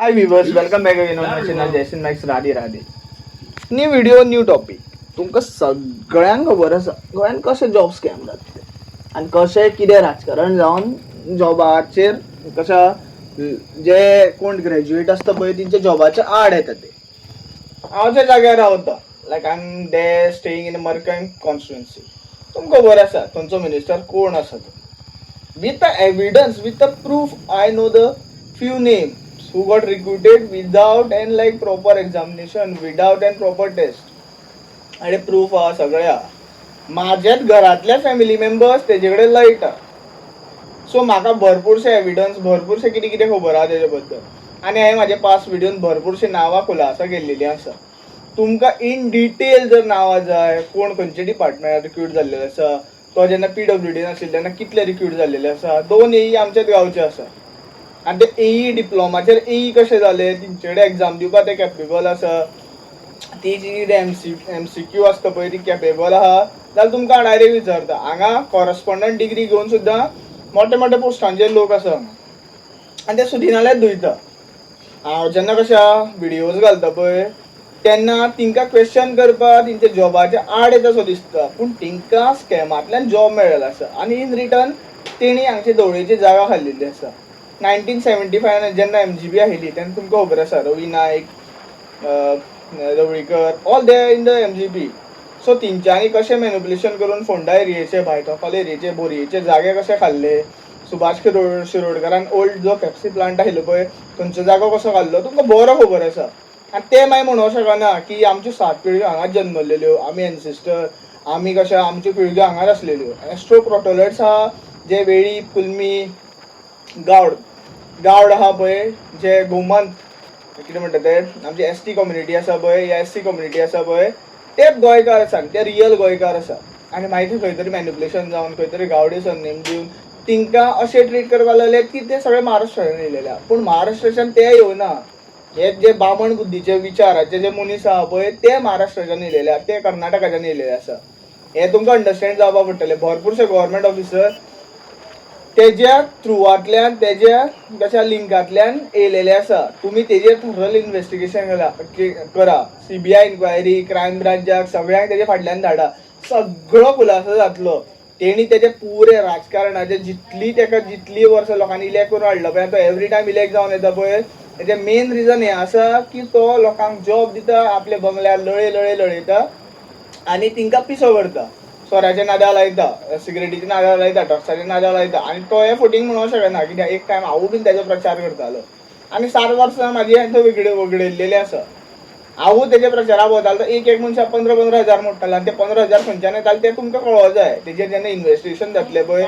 High viewers, welcome back again on my channel Jaysin max Radhe Radhe. New video new topic. तुमकां सगळ्यांक खबर आसा गोंयान कशे जॉब स्कॅम जाता आनी कशें कितें राजकारण जावन जॉबाचेर कशें जे कोण ग्रॅज्युएट आसता पळय तेंचे जॉबाचे आड येता ते. हांव ज्या जाग्यार रावता like I am the staying in Marcaim constituency. तुमकां खबर आसा थंयचो मिनिस्टर कोण आसा तो. With the evidence, with the proof, I know the few names who got recruited without and like proper examination, without and proper test. आणि proof हा सगळ्या माझ्याच घरातले फॅमिली मेंबर्स तेजे कडेन लायता. सो म्हाका भरपूरशे एविडन्स भरपूरशे कितें कितें खबर आहा तेजे बद्दल. आनी हांवें म्हाजे पास्ट व्हिडिओन भरपूरशे नांवां खुलासा केल्लेली आसा. तुमकां इन डिटेल जर नांवां जाय कोण खंयचे डिपार्टमेंटात रिक्रूट जाल्लेले आसा, तो जेन्ना PWD नाशिल्ले तेन्ना कितले रिक्रूट जाल्लेले आसा. 2 AE आमच्याच गांवचे आसा आनी ते AE डिप्लोमाचेर AE कशे जाले, तेंचे कडेन एग्जाम दिवपाक ते कॅपेबल आसा, ती जी MCQ आसता पळय ती कॅपेबल आहा जाल्यार तुमकां डायरेक्ट विचारता. हांगा कॉरस्पॉन्डंट डिग्री घेवन सुद्दां मोठे मोठे पोस्टांचेर लोक आसा आनी ते सुदिनाल्यात धुयता. हांव जेन्ना कशा व्हिडिओज घालता पळय तेन्ना तिंका क्वेश्चन करपाक तेंचे जॉबाचे आड येता सो दिसता, पूण तिंका स्कॅमांतल्यान जॉब मेळ्ळेलो आसा आनी इन रिटर्न तेणी हांगची धवळेची जागा खाल्लेली आसा. 1975 जेन्ना MGP आयिल्ली तेन्ना तुमकां खबर आसा Ravi Naik, Dhavalikar all they in the MGP. So तेंच्यांनी कशें मॅनिप्युलेशन करून फोंडा एरियेचे, भायतोपाल एरियेचे, बोरयेचे जागे कशे खाल्ले. सुभाष शिरोडकरान ओल्ड जो पेप्सी प्लांट आशिल्लो पळय थंयचो जागो कसो खाल्लो तुमकां बरो खबर आसा. आनी ते मागीर म्हणूंक शकना की आमच्यो 7 पिळग्यो हांगाच जल्मलेल्यो, आमी एन्सेस्टर, आमी कशें आमच्यो पिळग्यो हांगाच आसलेल्यो. एस्ट्रो प्रोटोलेट्स आहा जे वेळीप, कुल्मी, गावड आहा पळय, जे गोमंत कितें म्हणटा ते आमची ST कम्युनिटी आसा पळय, या SC कम्युनिटी आसा पळय, तेच गोंयकार आसा, ते रियल गोंयकार आसा. आनी मागीर खंय तरी मॅनिप्युलेशन जावन खंय तरी गावडे सरनेम दिवन तिंका अशें ट्रीट करपाक लागले की ते सगळे महाराष्ट्राच्यान येयलेले. पूण महाराष्ट्राच्यान ते येवना, हे जे बामण बुद्धीचे विचाराचे जे मनीस आहा पळय ते महाराष्ट्राच्यान येयलेले, ते कर्नाटकाच्यान येयलेले आसा. हे तुमकां अंडरस्टँड जावपाक पडटलें. भरपूरशे गव्हर्मेंट ऑफिसर तेज्या थ्रुआंतल्यान तेज्या कशा लिंकांतल्यान येयलेले आसा. तुमी तेजेर थरल इन्व्हेस्टिगेशन करा. CBI इन्क्वायरी, क्रायम ब्रांचाक सगळ्यांक तेजे फाटल्यान धाडा. सगळो खुलासो जातलो. तेणी तेजे पुरे राजकारणाचे जितली वर्सां लोकांनी इलेक्ट करून हाडलो पळय, तो एवरी टायम इलेक्ट जावन येता पळय, तेजें मेन रिजन हें आसा की तो लोकांक जॉब दिता, आपले बंगल्यार लळयता आनी तिंका पिसो करता. सोऱ्याचे नाद्या लायता, सिगरेटीचे नाद्या लायता, ड्रग्साचे नाद्या लायता. आनी तो हे फुटींग म्हणूंक शकना कित्याक एक टायम हांवूय बीन तेजो प्रचार करतालो आनी 7 वर्सां म्हाजी हांवें वगडयल्लेली आसा. हांवूय तेजे प्रचाराक वतालो तर एक मनशाक 15-15 हजार मोडटालो आनी ते 15 हजार खंयच्यान येताले ते तुमकां कळों जाय. तेजेर जेन्ना इन्व्हेस्टिगेशन जातलें पळय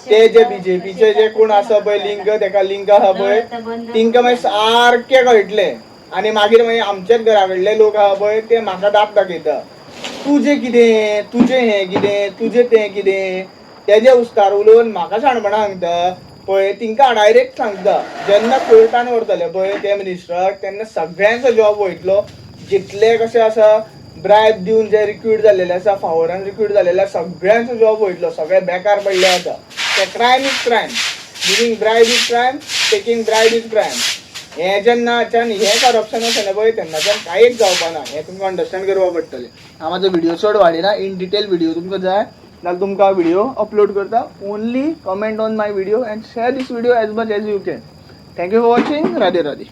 ते जे BJPचे जे कोण आसा पळय लिंक, तेका लिंक आहा पळय तिंका मागीर सारकें कळटलें. आनी मागीर आमचेच घरा कडले लोक आहा पळय ते म्हाका दाप दाखयता, तुजें कितें, तुजें हें कितें, तुजें तें कितें, तेजे उस्तार उलोवन म्हाका शाणपणां सांगता पळय. तिंका डायरेक्ट सांगता जेन्ना कोर्टान व्हरतले पळय ते मिनिस्टराक तेन्ना सगळ्यांचो जॉब वयतलो. जितले कशें आसा ब्रायब दिवन जे रिक्रूट जाल्लेले आसा, फावोरान रिक्रूट जाल्लेले आसा, सगळ्यांचो जॉब वयतलो. सगळे बेकार पडले आतां. ते crime is crime, giving bribe is crime, taking bribe is crime. हें जेन्नाच्यान हें करप्शन आसलें पळय तेन्नाच्यान कांयच जावपा ना. हें तुमकां अंडरस्टँड करपाक पडटलें. हांव म्हाजो व्हिडिओ चड वाडयना. इन डिटेल व्हिडिओ तुमकां जाय जाल्यार तुमकां व्हिडिओ अपलोड करता. Only comment on my video and share this video as much as you can. Thank you for watching. Radhe Radhe.